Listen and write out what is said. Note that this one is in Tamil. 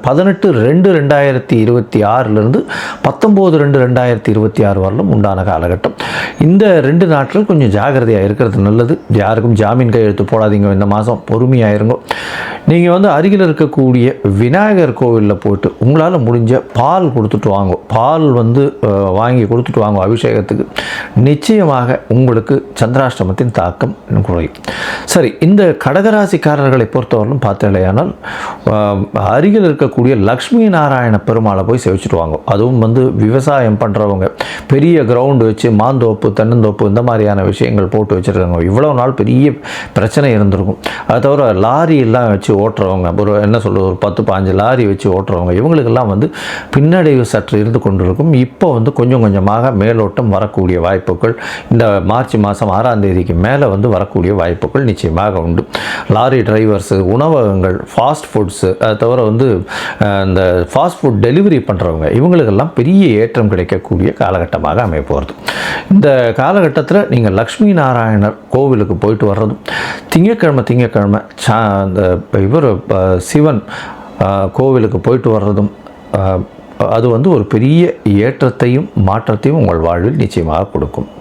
18/2/2026 19/2/2026 வரலும் உண்டான காலகட்டம். இந்த 2 நாட்கள் கொஞ்சம் ஜாகிரதையாக இருக்கிறது நல்லது. யாருக்கும் ஜாமீன் கையெழுத்து போடாதீங்க. இந்த மாதம் பொறுமையாயிருங்க. நீங்கள் வந்து அருகில் இருக்கக்கூடிய விநாயகர் கோவிலில் போய்ட்டு உங்களால் முடிஞ்ச பால் கொடுத்துட்டு வாங்க. பால் வந்து வாங்கி கொடுத்துட்டு வாங்க அபிஷேகத்துக்கு. நிச்சயமாக உங்களுக்கு சந்திராஷ்டமத்தின் தாக்கம் குறையும். சரி, இந்த கடகராசிக்காரர்களை பொறுத்தவரையிலும் பார்த்தீங்களேயானால் அருகில் இருக்கக்கூடிய லக்ஷ்மி நாராயண பெருமாளை போய் சேவிச்சுட்டு வாங்க. அதுவும் வந்து விவசாயம் பண்ணுறவங்க, பெரிய கிரவுண்டு வச்சு மாந்தோப்பு தென்னந்தோப்பு இந்த மாதிரியான விஷயங்கள் போட்டு வச்சுருக்காங்க. இவ்வளோ நாள் பெரிய பிரச்சனை இருந்திருக்கும். அதை தவிர லாரி எல்லாம் வச்சு ஓட்டுறவங்க, ஒரு என்ன சொல்கிறது, ஒரு 10-15 லாரி வச்சு ஓட்டுறவங்க, இவங்களுக்கெல்லாம் வந்து பின்னடைவு சற்று இருந்து கொண்டிருக்கும். இப்போ வந்து கொஞ்சம் கொஞ்சமாக மேலோட்டம் வரக்கூடிய வாய்ப்புகள் இந்த மார்ச் மாதம் 6ஆம் தேதிக்கு மேலே வந்து வரக்கூடிய வாய்ப்புகள் நிச்சயமாக உண்டு. லாரி டிரைவர்ஸு, உணவகங்கள், ஃபாஸ்ட் ஃபுட்ஸு, அதை தவிர வந்து இந்த ஃபாஸ்ட் ஃபுட் டெலிவரி பண்ணுறவங்க, இவங்களுக்கெல்லாம் பெரிய ஏற்றம் கிடைக்கக்கூடிய காலகட்டமாக அமைய போகிறது. இந்த காலகட்டத்தில் நீங்கள் லக்ஷ்மி நாராயணர் கோவிலுக்கு போயிட்டு வர்றதும், திங்கக்கிழமை இந்த இவர் சிவன் கோவிலுக்கு போயிட்டு வர்றதும் அது வந்து ஒரு பெரிய ஏற்றத்தையும் மாற்றத்தையும் உங்கள் வாழ்வில் நிச்சயமாக கொடுக்கும்.